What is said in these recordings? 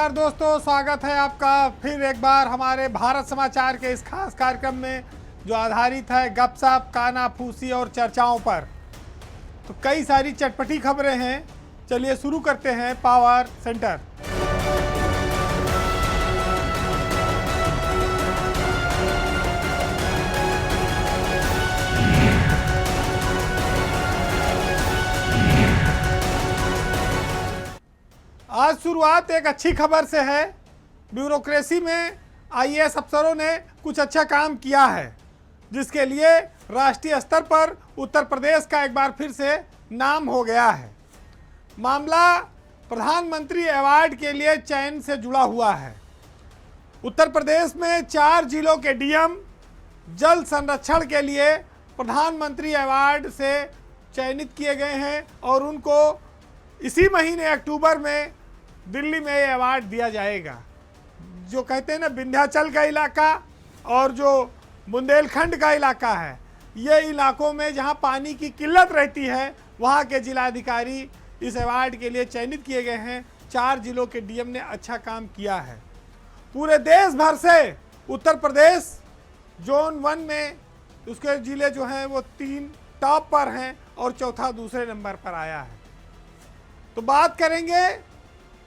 नमस्कार दोस्तों, स्वागत है आपका फिर एक बार हमारे भारत समाचार के इस खास कार्यक्रम में जो आधारित है गपशप, कानाफूसी और चर्चाओं पर। तो कई सारी चटपटी खबरें हैं। चलिए शुरू करते हैं पावर सेंटर। आज शुरुआत एक अच्छी खबर से है। ब्यूरोक्रेसी में आईएएस अफसरों ने कुछ अच्छा काम किया है, जिसके लिए राष्ट्रीय स्तर पर उत्तर प्रदेश का एक बार फिर से नाम हो गया है। मामला प्रधानमंत्री अवार्ड के लिए चयन से जुड़ा हुआ है। उत्तर प्रदेश में 4 जिलों के डीएम जल संरक्षण के लिए प्रधानमंत्री अवार्ड से चयनित किए गए हैं और उनको इसी महीने अक्टूबर में दिल्ली में ये अवार्ड दिया जाएगा। जो कहते हैं ना, विंध्याचल का इलाका और जो बुंदेलखंड का इलाका है, ये इलाकों में जहां पानी की किल्लत रहती है, वहां के जिलाधिकारी इस अवार्ड के लिए चयनित किए गए हैं। 4 जिलों के डीएम ने अच्छा काम किया है। पूरे देश भर से उत्तर प्रदेश जोन 1 में उसके जिले जो हैं वो 3 टॉप पर हैं और चौथा दूसरे नंबर पर आया है। तो बात करेंगे,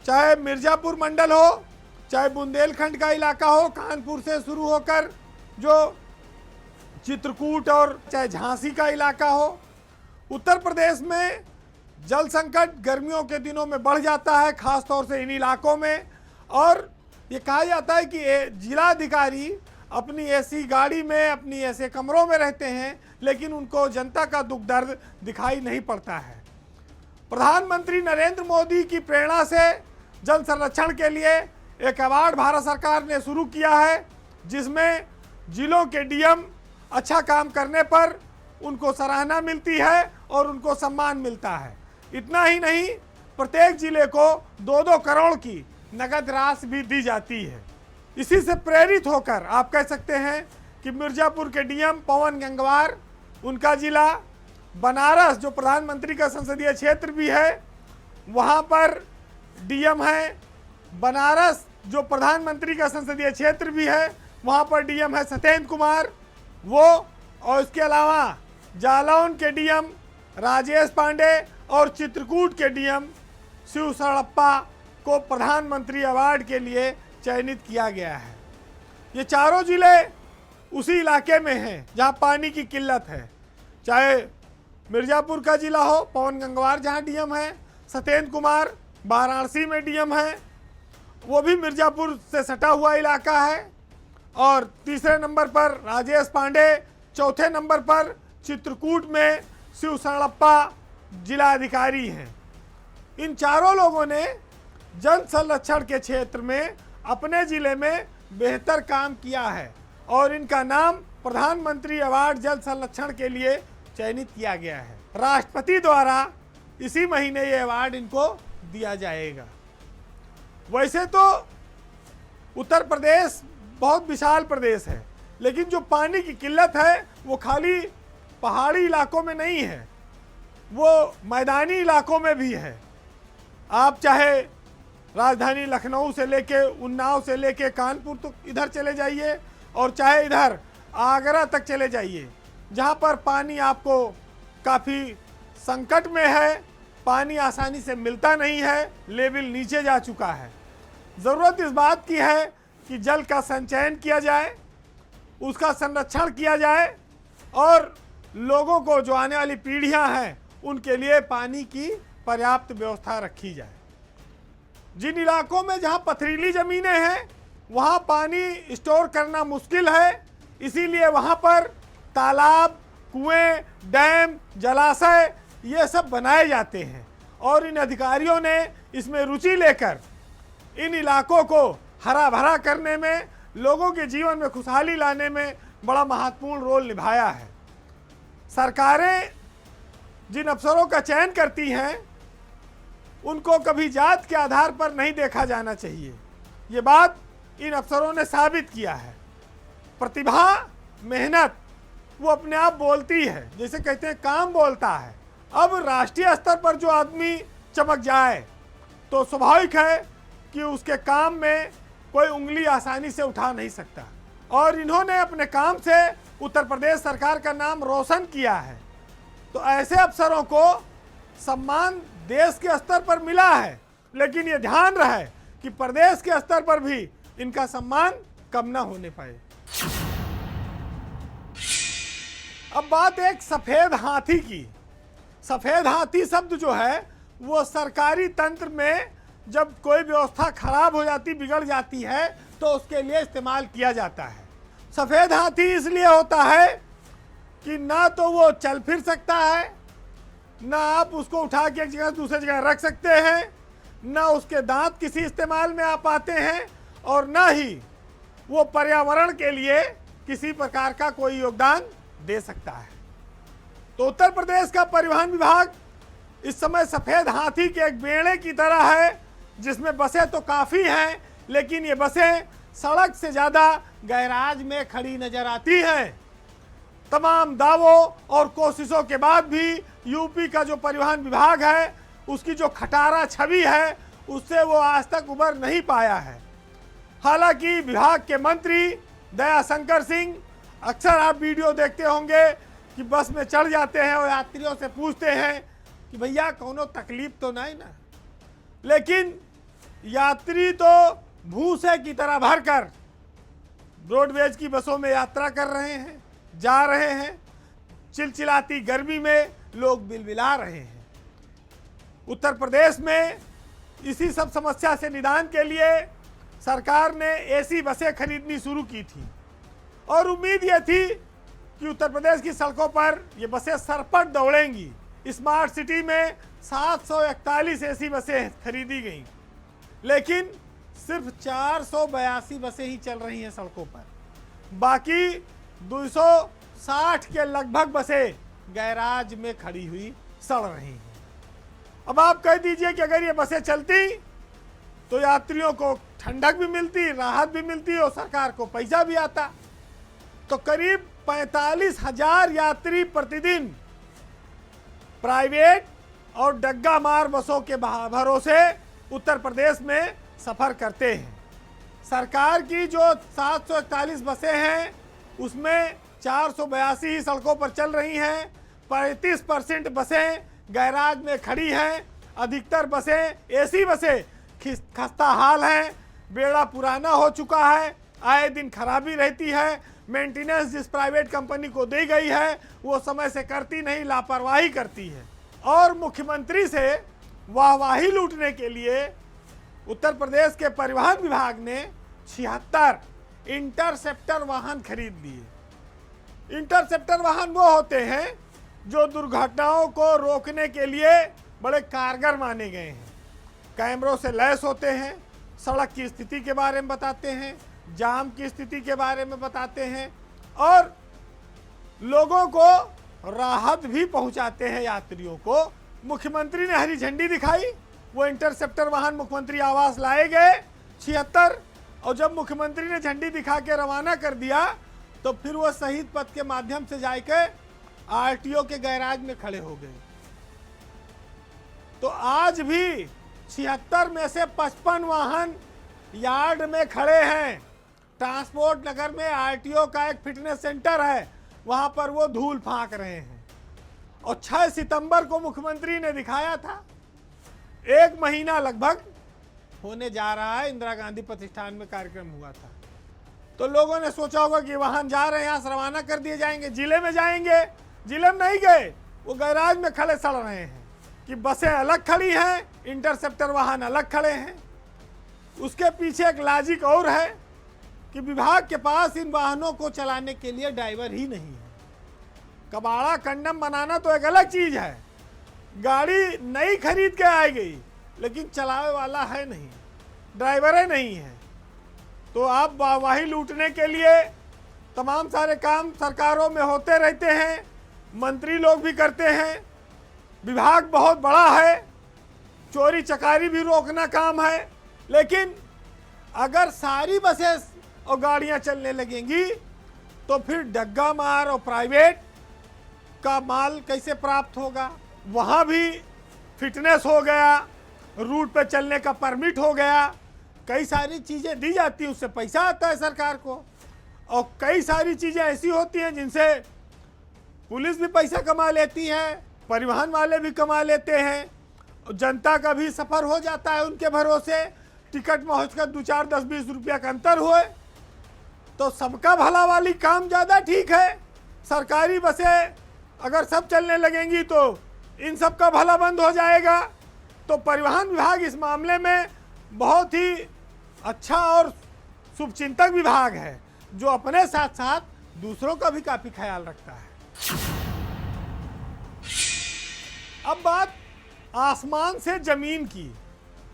चाहे मिर्जापुर मंडल हो, चाहे बुंदेलखंड का इलाका हो, कानपुर से शुरू होकर जो चित्रकूट और चाहे झांसी का इलाका हो, उत्तर प्रदेश में जल संकट गर्मियों के दिनों में बढ़ जाता है, खास तौर से इन इलाकों में। और ये कहा जाता है कि जिलाधिकारी अपनी ऐसी गाड़ी में, अपनी ऐसे कमरों में रहते हैं, लेकिन उनको जनता का दुख दर्द दिखाई नहीं पड़ता है। प्रधानमंत्री नरेंद्र मोदी की प्रेरणा से जल संरक्षण के लिए एक अवार्ड भारत सरकार ने शुरू किया है, जिसमें जिलों के डीएम अच्छा काम करने पर उनको सराहना मिलती है और उनको सम्मान मिलता है। इतना ही नहीं, प्रत्येक जिले को 2-2 करोड़ की नगद राशि भी दी जाती है। इसी से प्रेरित होकर आप कह सकते हैं कि मिर्जापुर के डीएम पवन गंगवार, उनका जिला बनारस जो प्रधानमंत्री का संसदीय क्षेत्र भी है, वहाँ पर डीएम है। बनारस जो प्रधानमंत्री का संसदीय क्षेत्र भी है, वहाँ पर डीएम है सत्येंद्र कुमार वो। और इसके अलावा जालौन के डीएम राजेश पांडे और चित्रकूट के डीएम शिव सड़प्पा को प्रधानमंत्री अवार्ड के लिए चयनित किया गया है। ये चारों जिले उसी इलाके में हैं जहाँ पानी की किल्लत है। चाहे मिर्जापुर का जिला हो, पवन गंगवार जहां डीएम है, सत्येंद्र कुमार वाराणसी में डीएम है, वो भी मिर्जापुर से सटा हुआ इलाका है। और तीसरे नंबर पर राजेश पांडे, चौथे नंबर पर चित्रकूट में शिव सड़प्पा जिलाधिकारी हैं। इन चारों लोगों ने जल संरक्षण के क्षेत्र में अपने जिले में बेहतर काम किया है और इनका नाम प्रधानमंत्री अवार्ड जल संरक्षण के लिए चयनित किया गया है। राष्ट्रपति द्वारा इसी महीने ये अवार्ड इनको दिया जाएगा। वैसे तो उत्तर प्रदेश बहुत विशाल प्रदेश है, लेकिन जो पानी की किल्लत है वो खाली पहाड़ी इलाकों में नहीं है, वो मैदानी इलाकों में भी है। आप चाहे राजधानी लखनऊ से लेके, उन्नाव से लेके कानपुर तक इधर चले जाइए, और चाहे इधर आगरा तक चले जाइए, जहाँ पर पानी आपको काफ़ी संकट में है, पानी आसानी से मिलता नहीं है, लेवल नीचे जा चुका है। ज़रूरत इस बात की है कि जल का संचयन किया जाए, उसका संरक्षण किया जाए और लोगों को, जो आने वाली पीढ़ियां हैं, उनके लिए पानी की पर्याप्त व्यवस्था रखी जाए। जिन इलाकों में जहां पथरीली ज़मीनें हैं, वहां पानी स्टोर करना मुश्किल है, इसीलिए वहां पर तालाब, कुएं, डैम, जलाशय ये सब बनाए जाते हैं। और इन अधिकारियों ने इसमें रुचि लेकर इन इलाकों को हरा भरा करने में, लोगों के जीवन में खुशहाली लाने में बड़ा महत्वपूर्ण रोल निभाया है। सरकारें जिन अफसरों का चयन करती हैं, उनको कभी जात के आधार पर नहीं देखा जाना चाहिए। ये बात इन अफसरों ने साबित किया है। प्रतिभा, मेहनत वो अपने आप बोलती है, जैसे कहते हैं काम बोलता है। अब राष्ट्रीय स्तर पर जो आदमी चमक जाए तो स्वाभाविक है कि उसके काम में कोई उंगली आसानी से उठा नहीं सकता। और इन्होंने अपने काम से उत्तर प्रदेश सरकार का नाम रोशन किया है। तो ऐसे अफसरों को सम्मान देश के स्तर पर मिला है, लेकिन ये ध्यान रहे कि प्रदेश के स्तर पर भी इनका सम्मान कम ना होने पाए। अब बात एक सफेद हाथी की। सफेद हाथी शब्द जो है वो सरकारी तंत्र में जब कोई व्यवस्था खराब हो जाती, बिगड़ जाती है, तो उसके लिए इस्तेमाल किया जाता है। सफेद हाथी इसलिए होता है कि ना तो वो चल फिर सकता है, ना आप उसको उठा के एक जगह से दूसरी जगह रख सकते हैं, ना उसके दांत किसी इस्तेमाल में आ पाते हैं, और ना ही वो पर्यावरण के लिए किसी प्रकार का कोई योगदान दे सकता है। तो उत्तर प्रदेश का परिवहन विभाग इस समय सफेद हाथी के एक बेड़े की तरह है, जिसमें बसें तो काफ़ी हैं, लेकिन ये बसें सड़क से ज़्यादा गैराज में खड़ी नजर आती हैं। तमाम दावों और कोशिशों के बाद भी यूपी का जो परिवहन विभाग है, उसकी जो खटारा छवि है, उससे वो आज तक उबर नहीं पाया है। हालांकि विभाग के मंत्री दयाशंकर सिंह, अक्सर आप वीडियो देखते होंगे कि बस में चढ़ जाते हैं और यात्रियों से पूछते हैं कि भैया कोनो तकलीफ तो नहीं ना, लेकिन यात्री तो भूसे की तरह भरकर रोडवेज की बसों में यात्रा कर रहे हैं, जा रहे हैं। चिलचिलाती गर्मी में लोग बिलबिला रहे हैं। उत्तर प्रदेश में इसी सब समस्या से निदान के लिए सरकार ने एसी बसें खरीदनी शुरू की थी, और उम्मीद ये थी कि उत्तर प्रदेश की सड़कों पर ये बसें सरपट दौड़ेंगी। स्मार्ट सिटी में 741 एसी बसें खरीदी गईं, लेकिन सिर्फ 482 बसें ही चल रही हैं सड़कों पर। बाकी 260 के लगभग बसें गैराज में खड़ी हुई सड़ रही हैं। अब आप कह दीजिए कि अगर ये बसें चलती तो यात्रियों को ठंडक भी मिलती, राहत भी मिलती और सरकार को पैसा भी आता। तो करीब 45,000 यात्री प्रतिदिन प्राइवेट और डग्गा मार बसों के भरोसे उत्तर प्रदेश में सफ़र करते हैं। सरकार की जो 741 बसें हैं, उसमें 482 ही सड़कों पर चल रही हैं। 35% बसें गैराज में खड़ी हैं। अधिकतर बसें एसी बसें खस्ता हाल हैं, बेड़ा पुराना हो चुका है, आए दिन खराबी रहती है। मेंटेनेंस जिस प्राइवेट कंपनी को दी गई है वो समय से करती नहीं, लापरवाही करती है। और मुख्यमंत्री से वाहवाही लूटने के लिए उत्तर प्रदेश के परिवहन विभाग ने 76 इंटरसेप्टर वाहन खरीद लिए। इंटरसेप्टर वाहन वो होते हैं जो दुर्घटनाओं को रोकने के लिए बड़े कारगर माने गए हैं। कैमरों से लैस होते हैं, सड़क की स्थिति के बारे में बताते हैं, जाम की स्थिति के बारे में बताते हैं, और लोगों को राहत भी पहुंचाते हैं यात्रियों को। मुख्यमंत्री ने हरी झंडी दिखाई, वो इंटरसेप्टर वाहन मुख्यमंत्री आवास लाए गए 76, और जब मुख्यमंत्री ने झंडी दिखा के रवाना कर दिया तो फिर वो शहीद पथ के माध्यम से जाके आरटीओ के गैराज में खड़े हो गए। तो आज भी 76 में से 55 वाहन यार्ड में खड़े हैं। ट्रांसपोर्ट नगर में आरटीओ का एक फिटनेस सेंटर है, वहां पर वो धूल फांक रहे हैं। और 6 सितंबर को मुख्यमंत्री ने दिखाया था, 1 महीना लगभग होने जा रहा है, इंदिरा गांधी प्रतिष्ठान में कार्यक्रम हुआ था। तो लोगों ने सोचा होगा कि वाहन जा रहे हैं, यहाँ से रवाना कर दिए जाएंगे, जिले में जाएंगे। जिले में नहीं गए, वो गैराज में खड़े सड़ रहे हैं कि बसें अलग खड़ी हैं, इंटरसेप्टर वाहन अलग खड़े हैं। उसके पीछे एक लॉजिक और है कि विभाग के पास इन वाहनों को चलाने के लिए ड्राइवर ही नहीं है। कबाड़ा कंडम बनाना तो एक अलग चीज़ है, गाड़ी नई खरीद के आ गई लेकिन चलाने वाला है नहीं, ड्राइवर नहीं है। तो आप वाहवाही लूटने के लिए तमाम सारे काम सरकारों में होते रहते हैं, मंत्री लोग भी करते हैं। विभाग बहुत बड़ा है, चोरी चकारी भी रोकना काम है, लेकिन अगर सारी बसें और गाड़ियां चलने लगेंगी तो फिर डग्गा मार और प्राइवेट का माल कैसे प्राप्त होगा। वहाँ भी फिटनेस हो गया, रूट पे चलने का परमिट हो गया, कई सारी चीज़ें दी जाती हैं, उससे पैसा आता है सरकार को, और कई सारी चीज़ें ऐसी होती हैं जिनसे पुलिस भी पैसा कमा लेती है, परिवहन वाले भी कमा लेते हैं, जनता का भी सफ़र हो जाता है उनके भरोसे। टिकट में होकर 2, 4, 10, 20 रुपया का अंतर हुए तो सबका भला वाली काम ज़्यादा ठीक है। सरकारी बसें अगर सब चलने लगेंगी तो इन सब का भला बंद हो जाएगा। तो परिवहन विभाग इस मामले में बहुत ही अच्छा और शुभचिंतक विभाग है, जो अपने साथ साथ दूसरों का भी काफ़ी ख्याल रखता है। अब बात आसमान से जमीन की।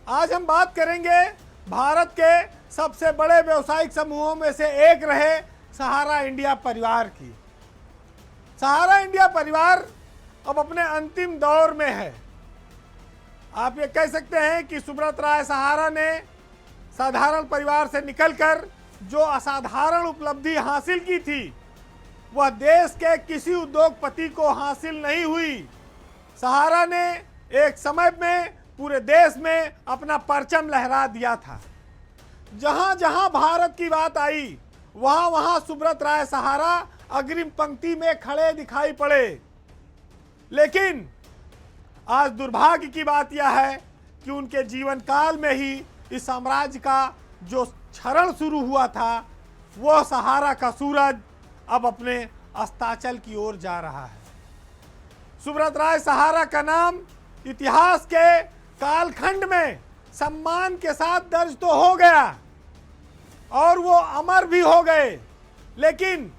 आज हम बात करेंगे भारत के सबसे बड़े व्यवसायिक समूहों में से एक रहे सहारा इंडिया परिवार की। सहारा इंडिया परिवार अब अपने अंतिम दौर में है। आप ये कह सकते हैं कि सुब्रत राय सहारा ने साधारण परिवार से निकलकर जो असाधारण उपलब्धि हासिल की थी वह देश के किसी उद्योगपति को हासिल नहीं हुई। सहारा ने एक समय में पूरे देश में अपना परचम लहरा दिया था। जहां जहां भारत की बात आई वहां वहां सुब्रत राय सहारा अग्रिम पंक्ति में खड़े दिखाई पड़े। लेकिन आज दुर्भाग्य की बात यह है कि उनके जीवन काल में ही इस साम्राज्य का जो क्षरण शुरू हुआ था वह सहारा का सूरज अब अपने अस्ताचल की ओर जा रहा है। सुब्रत राय सहारा का नाम इतिहास के कालखंड में सम्मान के साथ दर्ज तो हो गया और वो अमर भी हो गए, लेकिन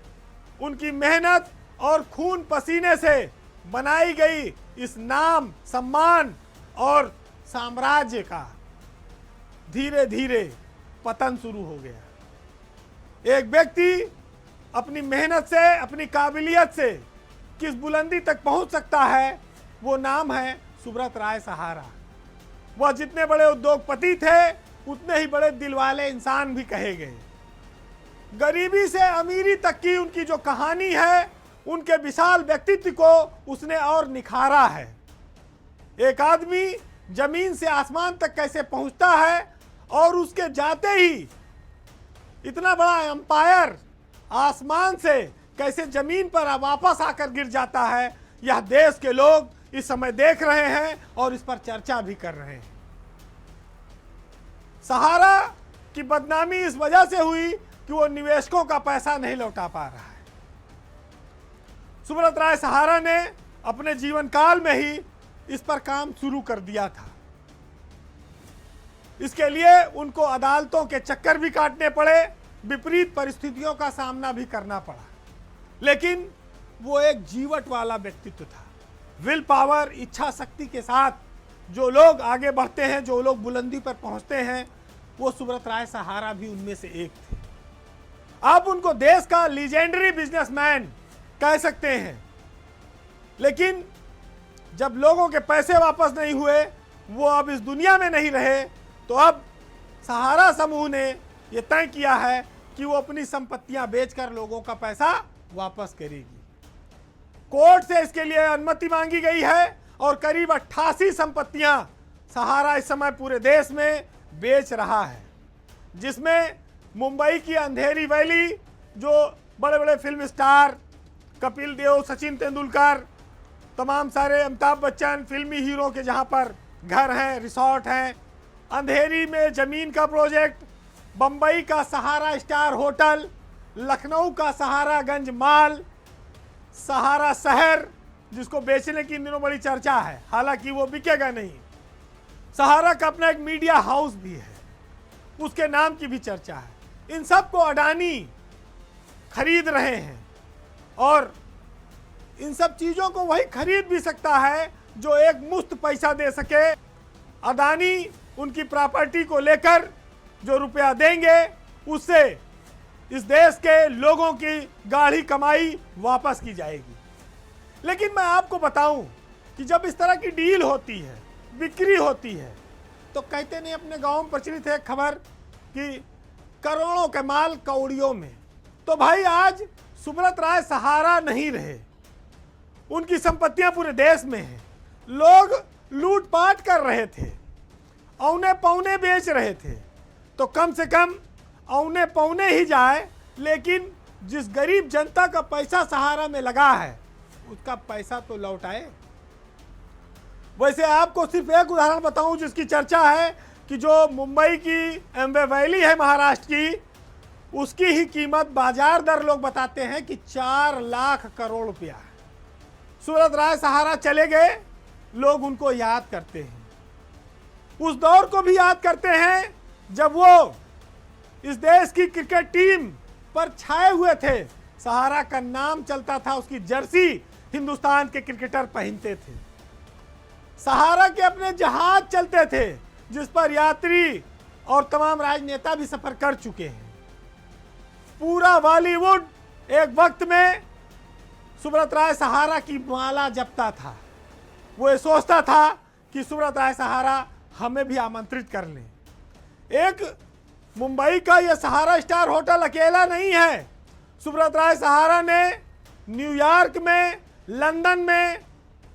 उनकी मेहनत और खून पसीने से बनाई गई इस नाम, सम्मान और साम्राज्य का धीरे धीरे पतन शुरू हो गया। एक व्यक्ति अपनी मेहनत से, अपनी काबिलियत से किस बुलंदी तक पहुंच सकता है, वो नाम है सुब्रत राय सहारा। वह जितने बड़े उद्योगपति थे उतने ही बड़े दिलवाले इंसान भी कहे गए। गरीबी से अमीरी तक की उनकी जो कहानी है, उनके विशाल व्यक्तित्व को उसने और निखारा है। एक आदमी जमीन से आसमान तक कैसे पहुंचता है और उसके जाते ही इतना बड़ा एम्पायर आसमान से कैसे जमीन पर वापस आकर गिर जाता है, यह देश के लोग इस समय देख रहे हैं और इस पर चर्चा भी कर रहे हैं। सहारा की बदनामी इस वजह से हुई कि वो निवेशकों का पैसा नहीं लौटा पा रहा है। सुब्रत राय सहारा ने अपने जीवन काल में ही इस पर काम शुरू कर दिया था। इसके लिए उनको अदालतों के चक्कर भी काटने पड़े, विपरीत परिस्थितियों का सामना भी करना पड़ा, लेकिन वो एक जीवट वाला व्यक्तित्व था। विल पावर, इच्छा शक्ति के साथ जो लोग आगे बढ़ते हैं, जो लोग बुलंदी पर पहुंचते हैं, वो सुब्रत राय सहारा भी उनमें से एक थे। आप उनको देश का लीजेंडरी बिजनेसमैन कह सकते हैं, लेकिन जब लोगों के पैसे वापस नहीं हुए, वो अब इस दुनिया में नहीं रहे, तो अब सहारा समूह ने यह तय किया है कि वो अपनी संपत्तियां बेचकर लोगों का पैसा वापस करेगी। कोर्ट से इसके लिए अनुमति मांगी गई है और करीब 88 संपत्तियां सहारा इस समय पूरे देश में बेच रहा है, जिसमें मुंबई की अंधेरी वैली, जो बड़े बड़े फिल्म स्टार कपिल देव, सचिन तेंदुलकर, तमाम सारे अमिताभ बच्चन फिल्मी हीरो के जहां पर घर हैं, रिसोर्ट हैं, अंधेरी में ज़मीन का प्रोजेक्ट, बम्बई का सहारा स्टार होटल, लखनऊ का सहारागंज माल, सहारा शहर जिसको बेचने की इन दिनों बड़ी चर्चा है, हालांकि वो बिकेगा नहीं। सहारा का अपना एक मीडिया हाउस भी है, उसके नाम की भी चर्चा है। इन सब को अडानी खरीद रहे हैं और इन सब चीज़ों को वही खरीद भी सकता है जो एक मुफ्त पैसा दे सके। अडानी उनकी प्रॉपर्टी को लेकर जो रुपया देंगे, उससे इस देश के लोगों की गाढ़ी कमाई वापस की जाएगी। लेकिन मैं आपको बताऊं कि जब इस तरह की डील होती है, बिक्री होती है, तो कहते नहीं, अपने गांव में प्रचलित है खबर कि करोड़ों के माल कौड़ियों में। तो भाई आज सुब्रत राय सहारा नहीं रहे, उनकी संपत्तियां पूरे देश में हैं। लोग लूटपाट कर रहे थे, औने पौने बेच रहे थे, तो तो कम से कम औने पौने ही जाए, लेकिन जिस गरीब जनता का पैसा सहारा में लगा है उसका पैसा तो लौट आए। वैसे आपको सिर्फ एक उदाहरण बताऊं जिसकी चर्चा है कि जो मुंबई की एम्बे वैली है महाराष्ट्र की, उसकी ही कीमत बाजार दर लोग बताते हैं कि 4 लाख करोड़ रुपया है। सूरत राय सहारा चले गए, लोग उनको याद करते हैं, उस दौर को भी याद करते हैं जब वो इस देश की क्रिकेट टीम पर छाए हुए थे। सहारा का नाम चलता था, उसकी जर्सी हिंदुस्तान के क्रिकेटर पहनते थे। सहारा के अपने जहाज चलते थे जिस पर यात्री और तमाम राजनेता भी सफर कर चुके हैं। पूरा बॉलीवुड एक वक्त में सुब्रत राय सहारा की माला जपता था। वो ये सोचता था कि सुब्रत राय सहारा हमें भी आमंत्रित कर लें। एक मुंबई का यह सहारा स्टार होटल अकेला नहीं है। सुब्रत राय सहारा ने न्यूयॉर्क में, लंदन में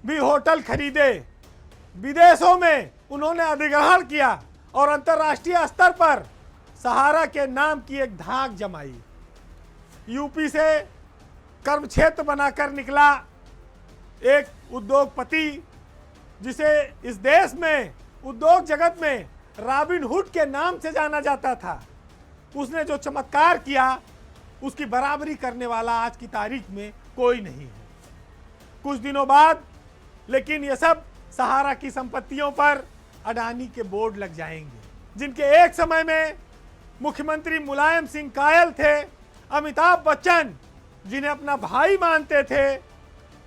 भी होटल खरीदे, विदेशों में उन्होंने अधिग्रहण किया और अंतर्राष्ट्रीय स्तर पर सहारा के नाम की एक धाक जमाई। यूपी से कर्म क्षेत्र बनाकर निकला एक उद्योगपति जिसे इस देश में उद्योग जगत में रॉबिन हुड के नाम से जाना जाता था। उसने जो चमत्कार किया उसकी बराबरी करने वाला आज की तारीख में कोई नहीं है। कुछ दिनों बाद लेकिन ये सब सहारा की संपत्तियों पर अडानी के बोर्ड लग जाएंगे, जिनके एक समय में मुख्यमंत्री मुलायम सिंह कायल थे, अमिताभ बच्चन जिन्हें अपना भाई मानते थे,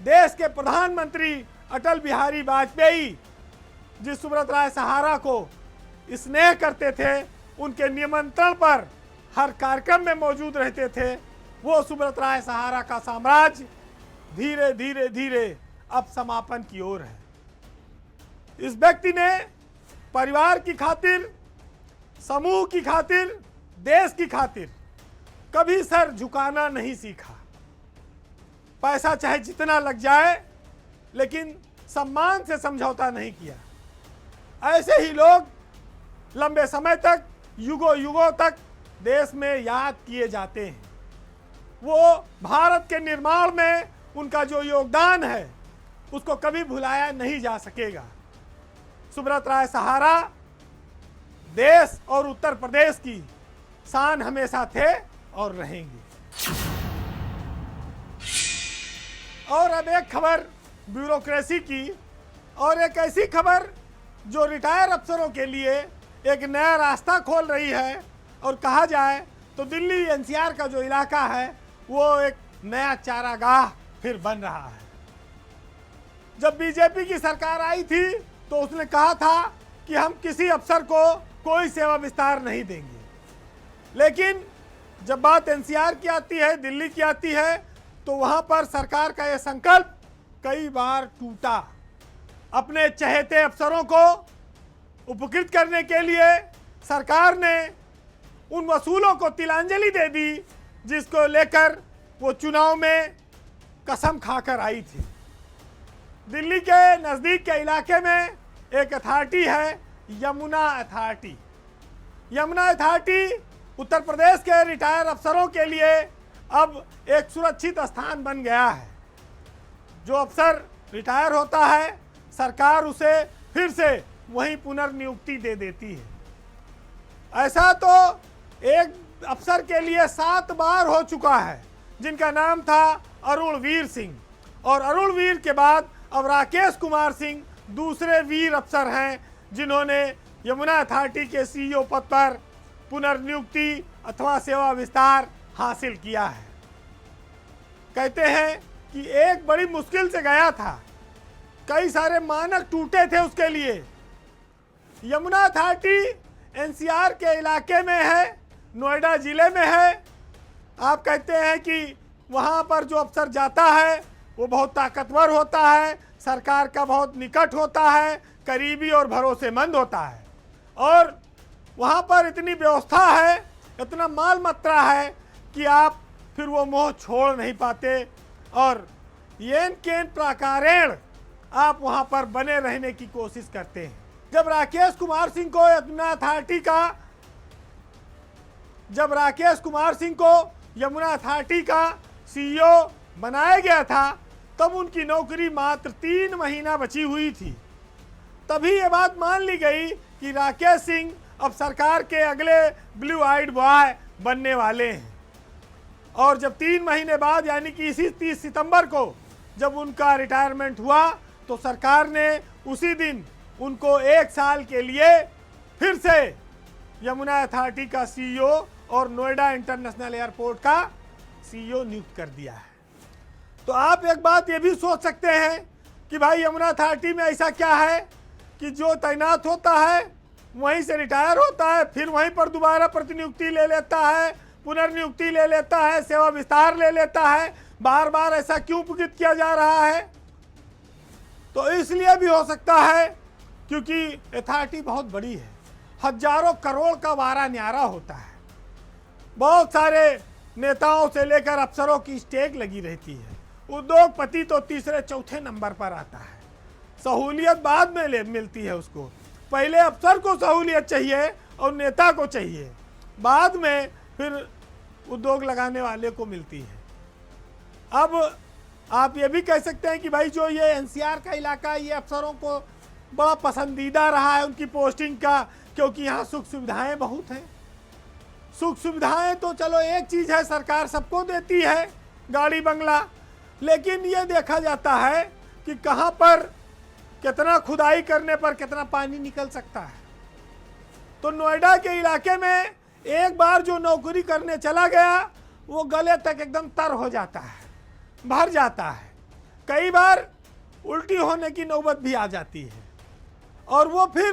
देश के प्रधानमंत्री अटल बिहारी वाजपेयी जिस सुब्रत राय सहारा को स्नेह करते थे, उनके निमंत्रण पर हर कार्यक्रम में मौजूद रहते थे। वो सुब्रत राय सहारा का साम्राज्य धीरे धीरे धीरे अब समापन की ओर है। इस व्यक्ति ने परिवार की खातिर, समूह की खातिर, देश की खातिर कभी सर झुकाना नहीं सीखा। पैसा चाहे जितना लग जाए लेकिन सम्मान से समझौता नहीं किया। ऐसे ही लोग लंबे समय तक, युगों युगों तक देश में याद किए जाते हैं। वो भारत के निर्माण में उनका जो योगदान है उसको कभी भुलाया नहीं जा सकेगा। सुब्रत राय सहारा देश और उत्तर प्रदेश की शान हमेशा थे और रहेंगे। और अब एक खबर ब्यूरोक्रेसी की, और एक ऐसी खबर जो रिटायर अफसरों के लिए एक नया रास्ता खोल रही है। और कहा जाए तो दिल्ली एनसीआर का जो इलाका है वो एक नया चारागाह फिर बन रहा है। जब बीजेपी की सरकार आई थी तो उसने कहा था कि हम किसी अफसर को कोई सेवा विस्तार नहीं देंगे, लेकिन जब बात एनसीआर की आती है, दिल्ली की आती है, तो वहां पर सरकार का यह संकल्प कई बार टूटा। अपने चहेते अफसरों को उपकृत करने के लिए सरकार ने उन वसूलों को तिलांजलि दे दी जिसको लेकर वो चुनाव में कसम खाकर आई थी। दिल्ली के नज़दीक के इलाके में एक अथॉरिटी है, यमुना अथॉरिटी। यमुना अथॉरिटी उत्तर प्रदेश के रिटायर अफसरों के लिए अब एक सुरक्षित स्थान बन गया है। जो अफसर रिटायर होता है, सरकार उसे फिर से वहीं पुनर्नियुक्ति दे देती है। ऐसा तो एक अफसर के लिए 7 बार हो चुका है, जिनका नाम था अरुण वीर सिंह। और अरुण वीर के बाद अब राकेश कुमार सिंह दूसरे वीर अफसर हैं जिन्होंने यमुना अथॉरिटी के सीईओ पद पर पुनर्नियुक्ति अथवा सेवा विस्तार हासिल किया है। कहते हैं कि एक बड़ी मुश्किल से गया था, कई सारे मानक टूटे थे उसके लिए। यमुना अथॉरिटी एनसीआर के इलाके में है, नोएडा जिले में है। आप कहते हैं कि वहाँ पर जो अफसर जाता है वो बहुत ताकतवर होता है, सरकार का बहुत निकट होता है, करीबी और भरोसेमंद होता है, और वहाँ पर इतनी व्यवस्था है, इतना माल मात्रा है कि आप फिर वो मोह छोड़ नहीं पाते, और येन केन प्राकारेण आप वहाँ पर बने रहने की कोशिश करते हैं। जब राकेश कुमार सिंह को यमुना अथॉरिटी का जब राकेश कुमार सिंह को यमुना अथॉरिटी का सीईओ बनाया गया था तब उनकी नौकरी मात्र 3 महीना बची हुई थी। तभी ये बात मान ली गई कि राकेश सिंह अब सरकार के अगले ब्लू आइड बॉय बनने वाले हैं। और जब 3 महीने बाद यानी कि इसी 30 सितंबर को जब उनका रिटायरमेंट हुआ तो सरकार ने उसी दिन उनको 1 साल के लिए फिर से यमुना अथॉरिटी का सीईओ और नोएडा इंटरनेशनल एयरपोर्ट का सीईओ नियुक्त कर दिया है। तो आप एक बात ये भी सोच सकते हैं कि भाई यमुना अथॉरिटी में ऐसा क्या है कि जो तैनात होता है वहीं से रिटायर होता है, फिर वहीं पर दोबारा प्रतिनियुक्ति ले लेता है, पुनर्नियुक्ति ले लेता है, सेवा विस्तार ले लेता है, बार बार ऐसा क्यों पूजित किया जा रहा है? तो इसलिए भी हो सकता है क्योंकि अथॉरिटी बहुत बड़ी है, हजारों करोड़ का वारा न्यारा होता है, बहुत सारे नेताओं से लेकर अफसरों की स्टेक लगी रहती है, उद्योगपति तो तीसरे चौथे नंबर पर आता है, सहूलियत बाद में मिलती है उसको, पहले अफसर को सहूलियत चाहिए और नेता को चाहिए, बाद में फिर उद्योग लगाने वाले को मिलती है। अब आप ये भी कह सकते हैं कि भाई जो ये एनसीआर का इलाका ये अफसरों को बड़ा पसंदीदा रहा है उनकी पोस्टिंग का, क्योंकि यहाँ सुख सुविधाएं बहुत हैं। सुख सुविधाएं तो चलो एक चीज़ है, सरकार सबको देती है गाड़ी बंगला, लेकिन ये देखा जाता है कि कहाँ पर कितना खुदाई करने पर कितना पानी निकल सकता है। तो नोएडा के इलाके में एक बार जो नौकरी करने चला गया वो गले तक एकदम तर हो जाता है, भर जाता है, कई बार उल्टी होने की नौबत भी आ जाती है और वो फिर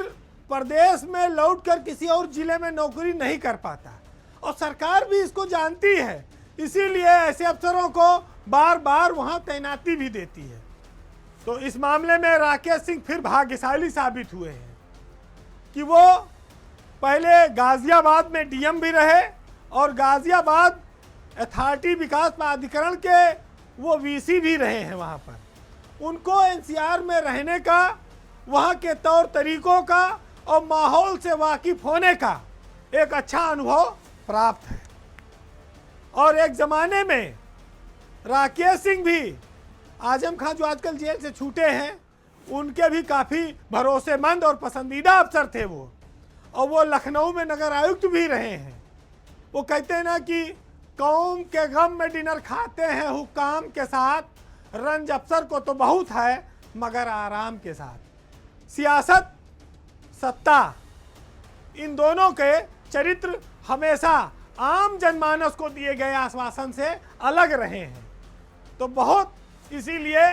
प्रदेश में लौटकर किसी और जिले में नौकरी नहीं कर पाता और सरकार भी इसको जानती है, इसीलिए ऐसे अफसरों को बार बार वहाँ तैनाती भी देती है। तो इस मामले में राकेश सिंह फिर भाग्यशाली साबित हुए हैं कि वो पहले गाजियाबाद में डीएम भी रहे और गाजियाबाद अथॉरिटी विकास प्राधिकरण के वो वीसी भी रहे हैं। वहाँ पर उनको एनसीआर में रहने का, वहाँ के तौर तरीकों का और माहौल से वाकिफ होने का एक अच्छा अनुभव प्राप्त है। और एक ज़माने में राकेश सिंह भी, आजम खान जो आजकल जेल से छूटे हैं, उनके भी काफ़ी भरोसेमंद और पसंदीदा अफसर थे वो, और वो लखनऊ में नगर आयुक्त भी रहे हैं। वो कहते हैं ना कि कौम के गम में डिनर खाते हैं हुक्काम के साथ, रंज अफसर को तो बहुत है मगर आराम के साथ। सियासत, सत्ता, इन दोनों के चरित्र हमेशा आम जनमानस को दिए गए आश्वासन से अलग रहे हैं। तो बहुत इसीलिए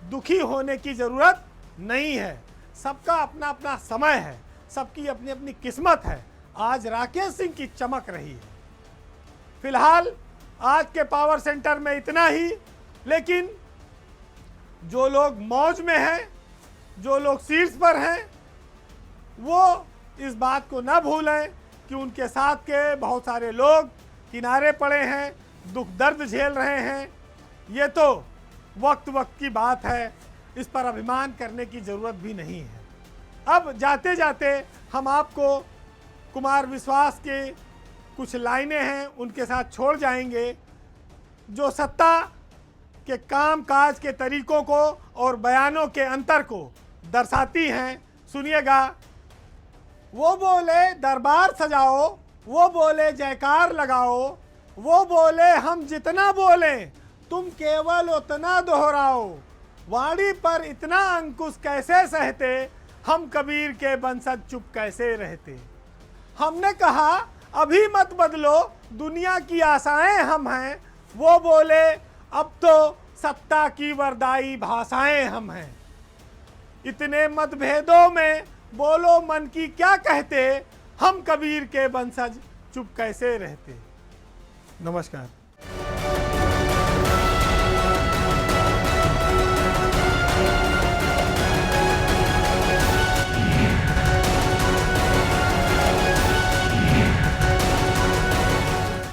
दुखी होने की ज़रूरत नहीं है, सबका अपना अपना समय है, सबकी अपनी अपनी किस्मत है। आज राकेश सिंह की चमक रही है। फिलहाल आज के पावर सेंटर में इतना ही, लेकिन जो लोग मौज में हैं, जो लोग शीर्ष पर हैं, वो इस बात को न भूलें कि उनके साथ के बहुत सारे लोग किनारे पड़े हैं, दुख दर्द झेल रहे हैं। ये तो वक्त की बात है, इस पर अभिमान करने की ज़रूरत भी नहीं है। अब जाते जाते हम आपको कुमार विश्वास के कुछ लाइनें हैं उनके साथ छोड़ जाएंगे, जो सत्ता के काम काज के तरीकों को और बयानों के अंतर को दर्शाती हैं। सुनिएगा। वो बोले दरबार सजाओ, वो बोले जयकार लगाओ, वो बोले हम जितना बोले तुम केवल उतना दोहराओ, वाणी पर इतना अंकुश कैसे सहते, हम कबीर के बंसज चुप कैसे रहते। हमने कहा अभी मत बदलो, दुनिया की आशाएं हम हैं, वो बोले अब तो सत्ता की वरदाई भाषाएं हम हैं। इतने मतभेदों में बोलो मन की क्या कहते, हम कबीर के बंसज चुप कैसे रहते। नमस्कार।